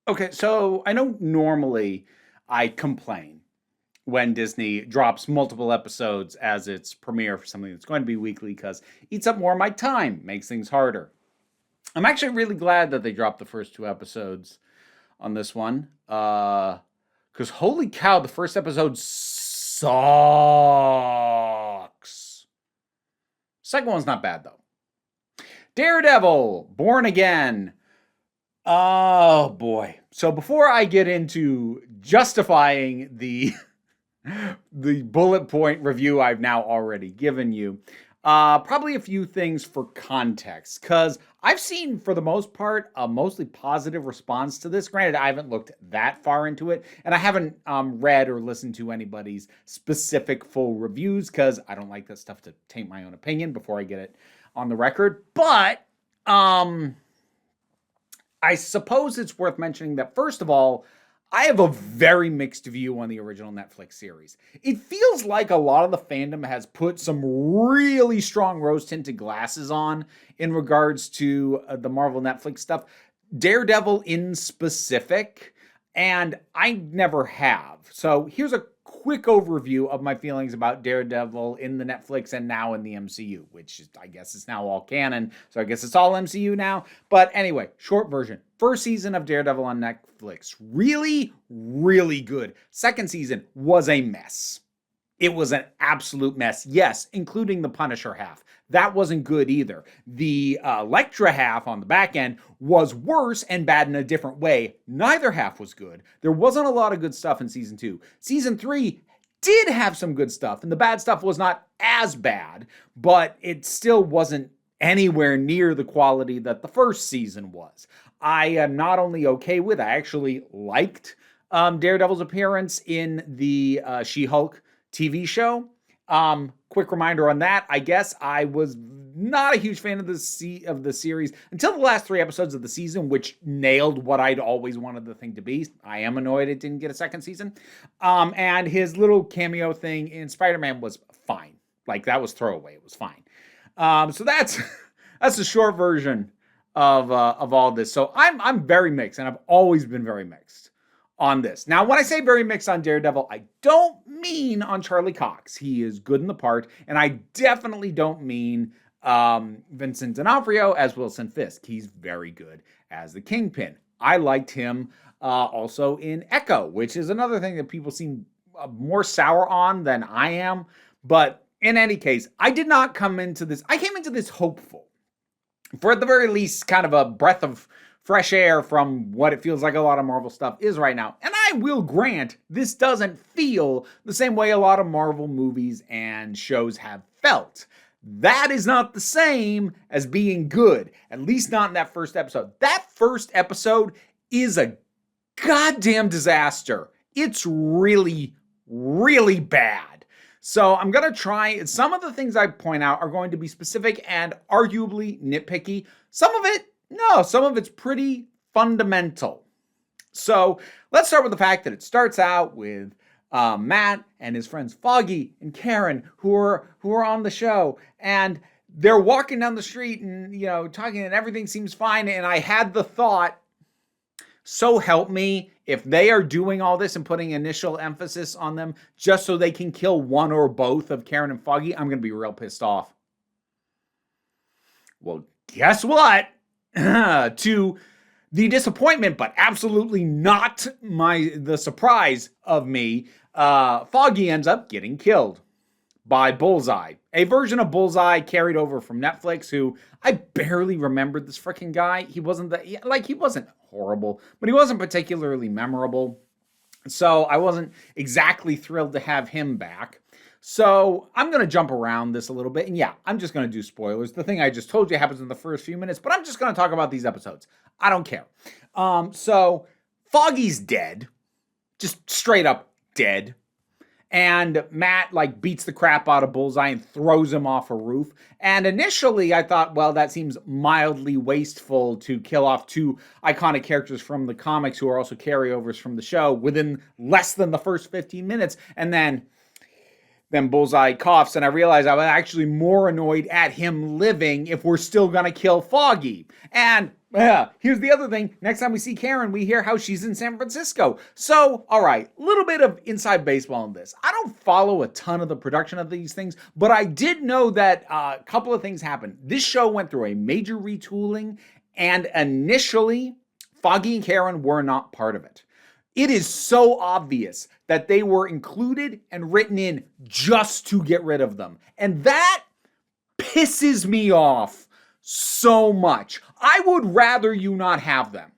Okay, so I know normally I complain when Disney drops multiple episodes as its premiere for something that's going to be weekly because it eats up more of my time, makes things harder. I'm actually really glad that they dropped the first two episodes on this one. Because holy cow, the first episode sucks. Second one's not bad though. Daredevil, Born Again. Oh boy. So before I get into justifying the the bullet point review I've now already given you, probably a few things for context, because I've seen, for the most part, a mostly positive response to this. Granted, I haven't looked that far into it, and I haven't read or listened to anybody's specific full reviews, because I don't like that stuff to taint my own opinion before I get it on the record. But I suppose it's worth mentioning that, first of all, I have a very mixed view on the original Netflix series. It feels like a lot of the fandom has put some really strong rose tinted glasses on in regards to the Marvel Netflix stuff, Daredevil in specific, and I never have. So here's a quick overview of my feelings about Daredevil in the Netflix and now in the MCU, which is, I guess it's now all canon, so I guess it's all MCU now. But anyway, short version. First season of Daredevil on Netflix, really, really good. Second season was a mess. It was an absolute mess. Yes, including the Punisher half. That wasn't good either. The Elektra half on the back end was worse and bad in a different way. Neither half was good. There wasn't a lot of good stuff in season 2. Season 3 did have some good stuff, and the bad stuff was not as bad, but it still wasn't anywhere near the quality that the first season was. I am not only okay with, I actually liked Daredevil's appearance in the She-Hulk TV show. Quick reminder on that, I guess I was not a huge fan of the series until the last 3 episodes of the season, which nailed what I'd always wanted the thing to be. I am annoyed it didn't get a second season. And his little cameo thing in Spider-Man was fine. Like, that was throwaway. It was fine. So that's the short version of all this. So I'm very mixed, and I've always been very mixed on this. Now, when I say very mixed on Daredevil, I don't mean on Charlie Cox. He is good in the part, and I definitely don't mean Vincent D'Onofrio as Wilson Fisk. He's very good as the Kingpin. I liked him also in Echo, which is another thing that people seem more sour on than I am. But in any case, I did not come into this. I came into this hopeful, for at the very least, kind of a breath of fresh air from what it feels like a lot of Marvel stuff is right now. And I will grant, this doesn't feel the same way a lot of Marvel movies and shows have felt. That is not the same as being good, at least not in that first episode. That first episode is a goddamn disaster. It's really, really bad. So I'm going to try, some of the things I point out are going to be specific and arguably nitpicky. Some of it's pretty fundamental. So let's start with the fact that it starts out with Matt and his friends Foggy and Karen who are on the show, and they're walking down the street and talking, and everything seems fine. And I had the thought, so help me, if they are doing all this and putting initial emphasis on them just so they can kill one or both of Karen and Foggy, I'm going to be real pissed off. Well, guess what? To the disappointment, but absolutely not the surprise of me, Foggy ends up getting killed by Bullseye. A version of Bullseye carried over from Netflix, who I barely remembered this freaking guy. He wasn't horrible, but he wasn't particularly memorable. So I wasn't exactly thrilled to have him back. So I'm going to jump around this a little bit. And yeah, I'm just going to do spoilers. The thing I just told you happens in the first few minutes, but I'm just going to talk about these episodes. I don't care. So Foggy's dead. Just straight up dead. And Matt beats the crap out of Bullseye and throws him off a roof. And initially I thought, well, that seems mildly wasteful to kill off 2 iconic characters from the comics who are also carryovers from the show within less than the first 15 minutes. And then Bullseye coughs, and I realized I was actually more annoyed at him living if we're still going to kill Foggy. And Yeah, here's the other thing. Next time we see Karen, we hear how she's in San Francisco. So, all right, a little bit of inside baseball in this. I don't follow a ton of the production of these things, but I did know that a couple of things happened. This show went through a major retooling, and initially, Foggy and Karen were not part of it. It is so obvious that they were included and written in just to get rid of them. And that pisses me off so much. I would rather you not have them.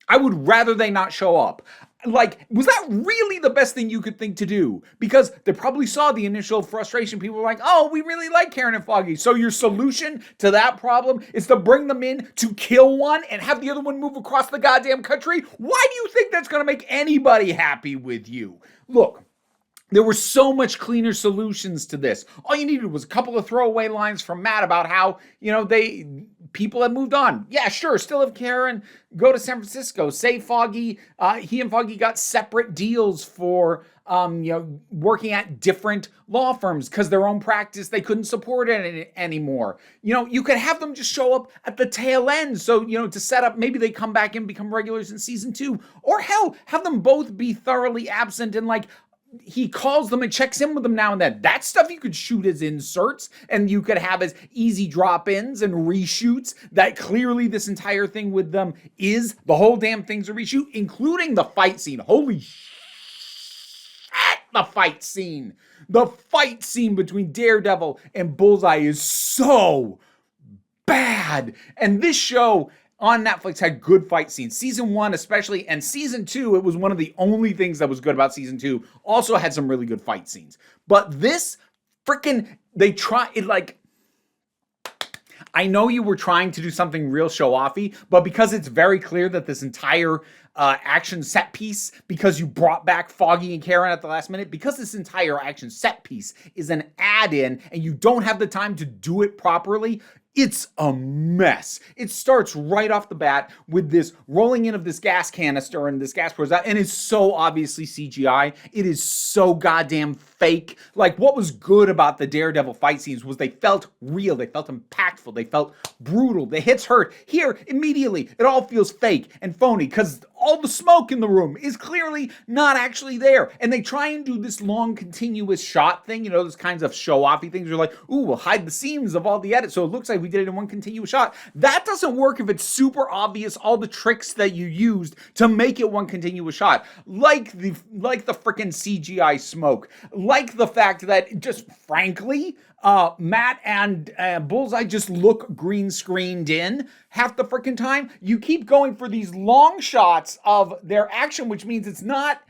I would rather they not show up. Like, was that really the best thing you could think to do? Because they probably saw the initial frustration. People were like, oh, we really like Karen and Foggy. So your solution to that problem is to bring them in to kill one and have the other one move across the goddamn country? Why do you think that's going to make anybody happy with you? Look, there were so much cleaner solutions to this. All you needed was a couple of throwaway lines from Matt about how, people have moved on. Yeah, sure, still have Karen go to San Francisco. Say Foggy, he and Foggy got separate deals for, working at different law firms because their own practice, they couldn't support it anymore. You could have them just show up at the tail end. So, to set up, maybe they come back and become regulars in season 2. Or hell, have them both be thoroughly absent and he calls them and checks in with them now and then. That stuff you could shoot as inserts and you could have as easy drop-ins and reshoots. That clearly this entire thing with them is the whole damn thing's a reshoot, including the fight scene. Holy shit, the fight scene. The fight scene between Daredevil and Bullseye is so bad. And this show on Netflix had good fight scenes. Season 1 especially, and Season 2, it was one of the only things that was good about Season 2. Also had some really good fight scenes. But this I know you were trying to do something real show-offy, but because it's very clear that this entire action set piece, because you brought back Foggy and Karen at the last minute, because this entire action set piece is an add-in and you don't have the time to do it properly, it's a mess. It starts right off the bat with this rolling in of this gas canister and this gas pours out, and it's so obviously CGI. It is so goddamn fake. Like, what was good about the Daredevil fight scenes was they felt real, they felt impactful, they felt brutal, the hits hurt. Here, immediately, it all feels fake and phony because all the smoke in the room is clearly not actually there. And they try and do this long continuous shot thing, those kinds of show-offy things. You're like, ooh, we'll hide the seams of all the edits so it looks like we did it in one continuous shot. That doesn't work if it's super obvious all the tricks that you used to make it one continuous shot. Like the freaking CGI smoke. Like the fact that, just frankly, Matt and Bullseye just look green screened in half the freaking time. You keep going for these long shots of their action, which means it's not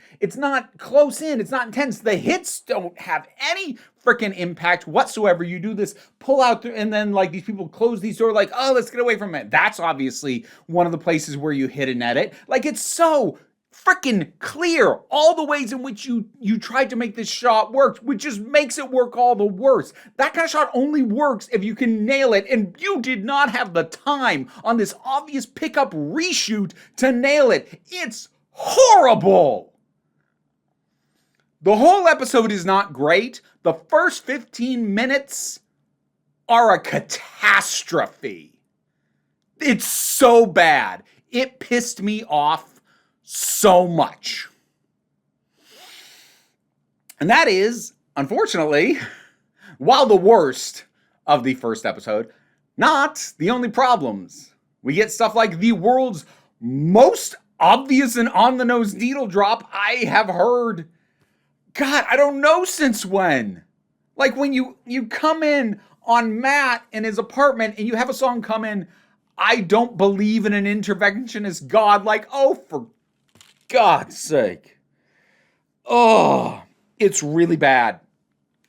close in, it's not intense. The hits don't have any freaking impact whatsoever. You do this pull out and then these people close these doors oh, let's get away from it. That's obviously one of the places where you hit an edit. It's so freaking clear all the ways in which you tried to make this shot work, which just makes it work all the worse. That kind of shot only works if you can nail it, and you did not have the time on this obvious pickup reshoot to nail it. It's horrible. The whole episode is not great. The first 15 minutes are a catastrophe. It's so bad. It pissed me off so much. And that is, unfortunately, while the worst of the first episode, not the only problems. We get stuff like the world's most obvious and on-the-nose needle drop I have heard. God, I don't know since when. When you come in on Matt in his apartment and you have a song come in, I don't believe in an interventionist God. Oh, for God's sake. Oh, it's really bad.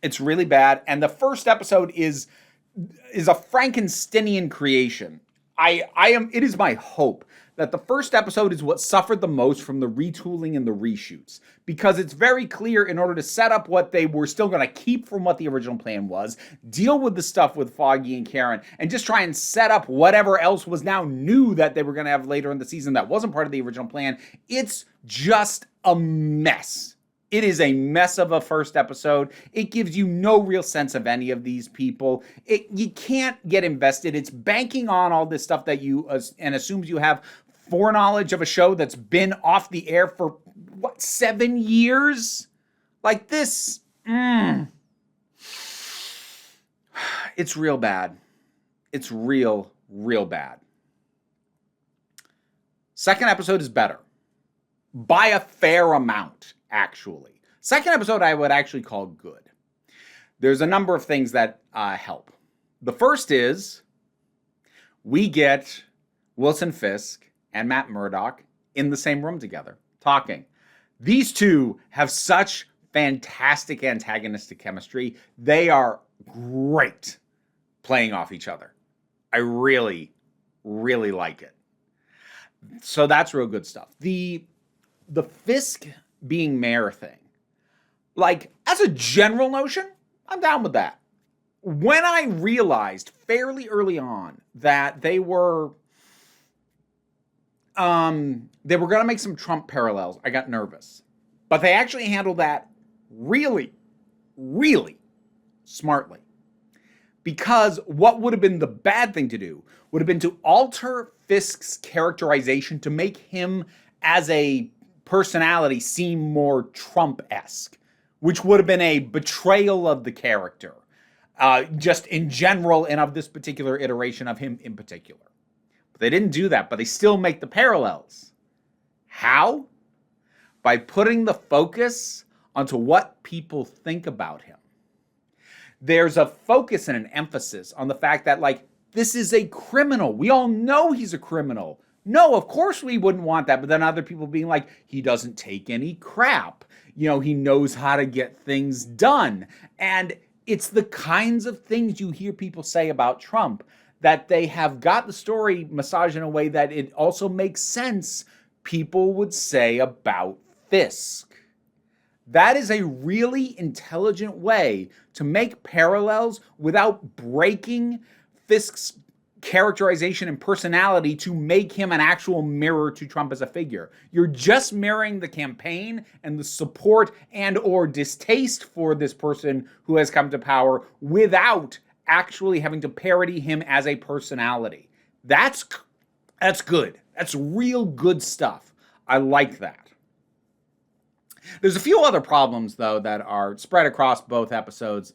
It's really bad. And the first episode is a Frankensteinian creation. It is my hope that the first episode is what suffered the most from the retooling and the reshoots, because it's very clear in order to set up what they were still going to keep from what the original plan was, deal with the stuff with Foggy and Karen, and just try and set up whatever else was now new that they were going to have later in the season that wasn't part of the original plan. It's just a mess. It is a mess of a first episode. It gives you no real sense of any of these people. You can't get invested. It's banking on all this stuff that and assumes you have foreknowledge of a show that's been off the air for, 7 years? Like this, it's real bad. It's real bad. Second episode is better. By a fair amount, actually. Second episode I would actually call good. There's a number of things that help. The first is we get Wilson Fisk and Matt Murdock in the same room together, talking. These two have such fantastic antagonistic chemistry. They are great playing off each other. I really like it. So that's real good stuff. The Fisk being mayor thing, like, as a general notion, I'm down with that. When I realized fairly early on that they were going to make some Trump parallels, I got nervous. But they actually handled that really smartly. Because what would have been the bad thing to do would have been to alter Fisk's characterization to make him as a personality seem more Trump-esque, which would have been a betrayal of the character, just in general and of this particular iteration of him in particular. But they didn't do that, but they still make the parallels. How? By putting the focus onto what people think about him. There's a focus and an emphasis on the fact that, like, this is a criminal. We all know he's a criminal. No, of course we wouldn't want that. But then other people being like, he doesn't take any crap. You know, he knows how to get things done. And it's the kinds of things you hear people say about Trump, that they have got the story massaged in a way that it also makes sense people would say about Fisk. That is a really intelligent way to make parallels without breaking Fisk's characterization and personality to make him an actual mirror to Trump as a figure. You're just mirroring the campaign and the support and or distaste for this person who has come to power without actually having to parody him as a personality. That's good. That's real good stuff. I like that. There's a few other problems, though, that are spread across both episodes.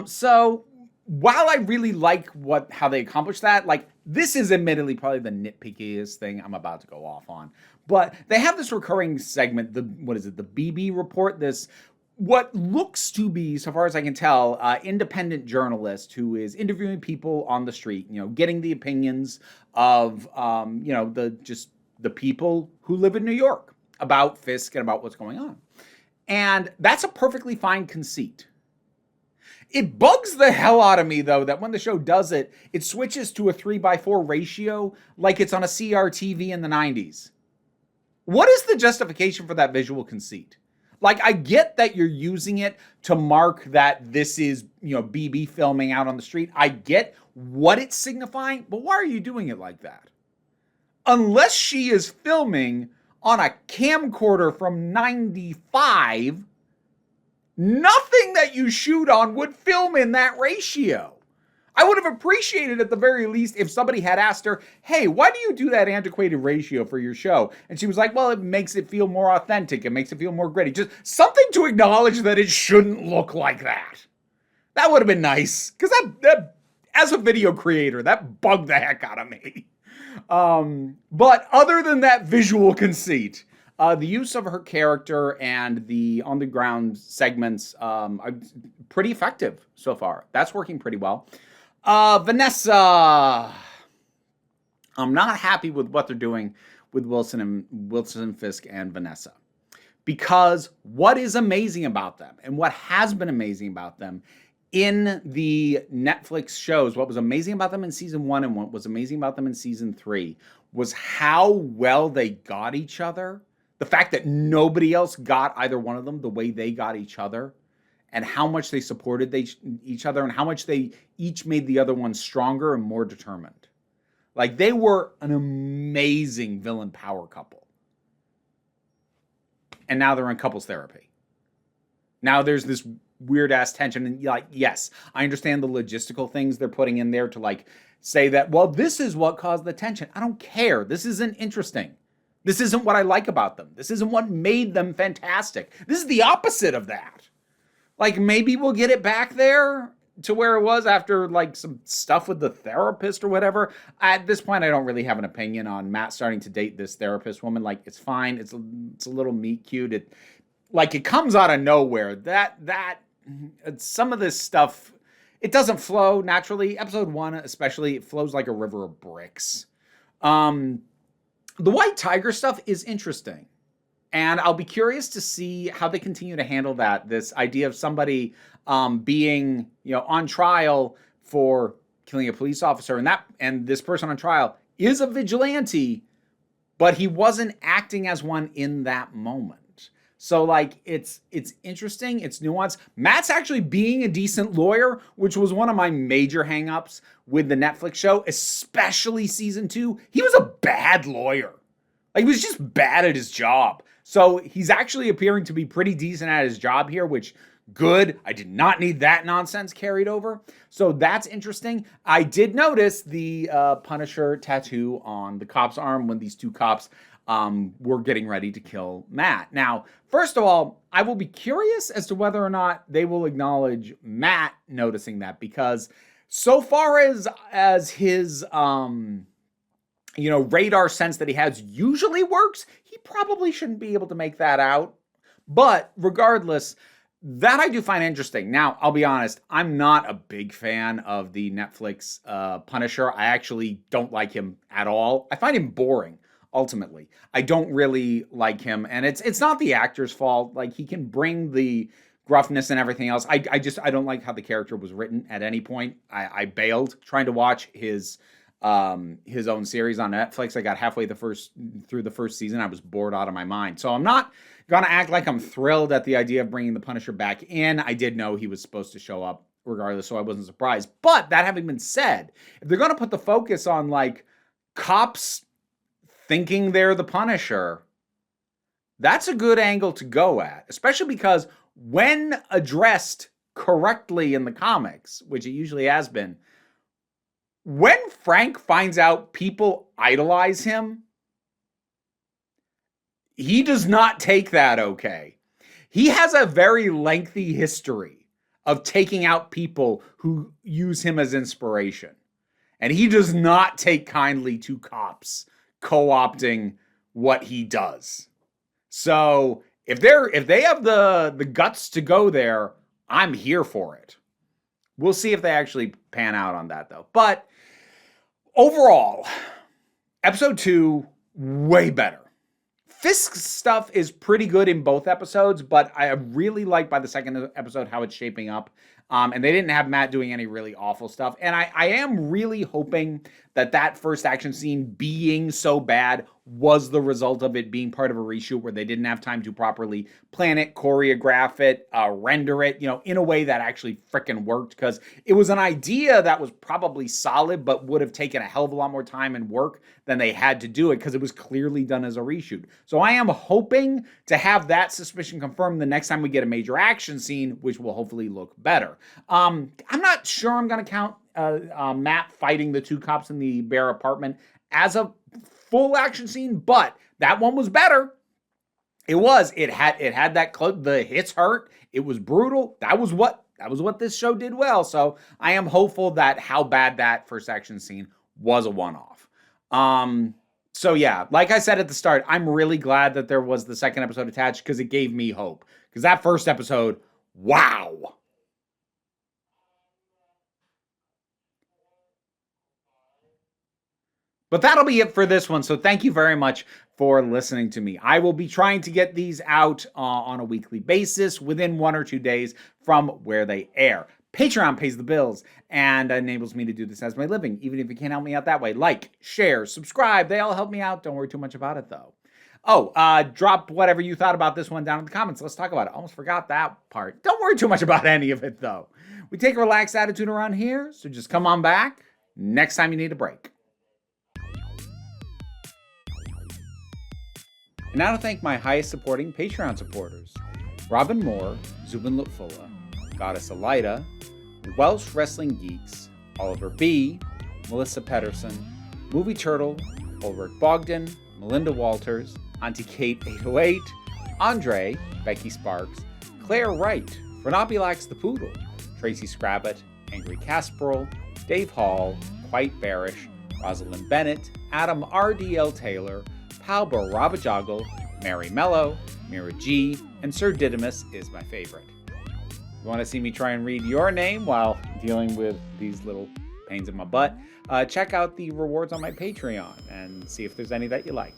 So while I really like how they accomplish that, like, this is admittedly probably the nitpickiest thing I'm about to go off on. But they have this recurring segment, the BB report, this what looks to be, so far as I can tell, independent journalist who is interviewing people on the street, getting the opinions of, the people who live in New York about Fisk and about what's going on. And that's a perfectly fine conceit. It bugs the hell out of me, though, that when the show does it, it switches to a 3:4 ratio like it's on a CRTV in the 90s. What is the justification for that visual conceit? Like, I get that you're using it to mark that this is, BB filming out on the street. I get what it's signifying, but why are you doing it like that? Unless she is filming on a camcorder from 95, nothing that you shoot on would film in that ratio. I would have appreciated at the very least if somebody had asked her, hey, why do you do that antiquated ratio for your show? And she was like, well, it makes it feel more authentic. It makes it feel more gritty. Just something to acknowledge that it shouldn't look like that. That would have been nice. Because that, as a video creator, that bugged the heck out of me. But other than that visual conceit, the use of her character and the on-the-ground segments are pretty effective so far. That's working pretty well. Vanessa. I'm not happy with what they're doing with Wilson Fisk and Vanessa. Because what is amazing about them, and what has been amazing about them in the Netflix shows, what was amazing about them in season 1 and what was amazing about them in season 3 was how well they got each other. The fact that nobody else got either one of them the way they got each other, and how much they supported each other, and how much they each made the other one stronger and more determined. Like, they were an amazing villain power couple. And now they're in couples therapy. Now there's this weird ass tension, and like, yes, I understand the logistical things they're putting in there to like say that, well, this is what caused the tension. I don't care. This isn't interesting. This isn't what I like about them. This isn't what made them fantastic. This is the opposite of that. Like, maybe we'll get it back there to where it was after like some stuff with the therapist or whatever. At this point, I don't really have an opinion on Matt starting to date this therapist woman. Like, it's fine. It's a little meet cute. It comes out of nowhere. That some of this stuff, it doesn't flow naturally. Episode 1 especially, it flows like a river of bricks. The White Tiger stuff is interesting. And I'll be curious to see how they continue to handle that. This idea of somebody being, on trial for killing a police officer, and this person on trial is a vigilante, but he wasn't acting as one in that moment. So like it's interesting, it's nuanced. Matt's actually being a decent lawyer, which was one of my major hangups with the Netflix show, especially season 2. He was a bad lawyer. Like, he was just bad at his job. So he's actually appearing to be pretty decent at his job here, which good. I did not need that nonsense carried over. So that's interesting. I did notice the Punisher tattoo on the cop's arm when these two cops were getting ready to kill Matt. Now, first of all, I will be curious as to whether or not they will acknowledge Matt noticing that, because so far as his radar sense that he has usually works, he probably shouldn't be able to make that out. But regardless, that I do find interesting. Now, I'll be honest, I'm not a big fan of the Netflix Punisher. I actually don't like him at all. I find him boring, ultimately. I don't really like him, and it's not the actor's fault. Like, he can bring the gruffness and everything else. I don't like how the character was written at any point. I bailed trying to watch his own series on Netflix. I got halfway through the first season. I was bored out of my mind. So I'm not gonna act like I'm thrilled at the idea of bringing the Punisher back in. I did know he was supposed to show up regardless, so I wasn't surprised. But that having been said, if they're gonna put the focus on like cops thinking they're the Punisher, that's a good angle to go at, especially because when addressed correctly in the comics, which it usually has been, when Frank finds out people idolize him, he does not take that okay. He has a very lengthy history of taking out people who use him as inspiration. And he does not take kindly to cops co-opting what he does. So if they have the guts to go there, I'm here for it. We'll see if they actually pan out on that, though. But overall, episode 2, way better. Fisk's stuff is pretty good in both episodes, but I really like by the second episode how it's shaping up. And they didn't have Matt doing any really awful stuff. And I am really hoping that first action scene being so bad was the result of it being part of a reshoot where they didn't have time to properly plan it, choreograph it, render it, in a way that actually freaking worked. Because it was an idea that was probably solid, but would have taken a hell of a lot more time and work than they had to do it because it was clearly done as a reshoot. So I am hoping to have that suspicion confirmed the next time we get a major action scene, which will hopefully look better. I'm not sure I'm going to count Matt fighting the two cops in the bare apartment as a full action scene, but that one was better. It was. It had that the hits hurt. It was brutal. That was what this show did well. So I am hopeful that how bad that first action scene was a one-off. So yeah, like I said at the start, I'm really glad that there was the second episode attached because it gave me hope. Because that first episode, wow. But that'll be it for this one. So thank you very much for listening to me. I will be trying to get these out on a weekly basis within 1 or 2 days from where they air. Patreon pays the bills and enables me to do this as my living, even if you can't help me out that way. Like, share, subscribe. They all help me out. Don't worry too much about it, though. Oh, drop whatever you thought about this one down in the comments. Let's talk about it. Almost forgot that part. Don't worry too much about any of it, though. We take a relaxed attitude around here, so just come on back next time you need a break. And now to thank my highest supporting Patreon supporters. Robin Moore, Zubin Lutfula, Goddess Elida, Welsh Wrestling Geeks, Oliver B., Melissa Pedersen, Movie Turtle, Ulrich Bogdan, Melinda Walters, Auntie Kate 808, Andre, Becky Sparks, Claire Wright, Fernabilax the Poodle, Tracy Scrabbit, Angry Casperl, Dave Hall, Quite Bearish, Rosalind Bennett, Adam RDL Taylor, Palbo Rabajagal, Mary Mello, Mira G, and Sir Didymus is my favorite. If you want to see me try and read your name while dealing with these little pains in my butt, check out the rewards on my Patreon and see if there's any that you like.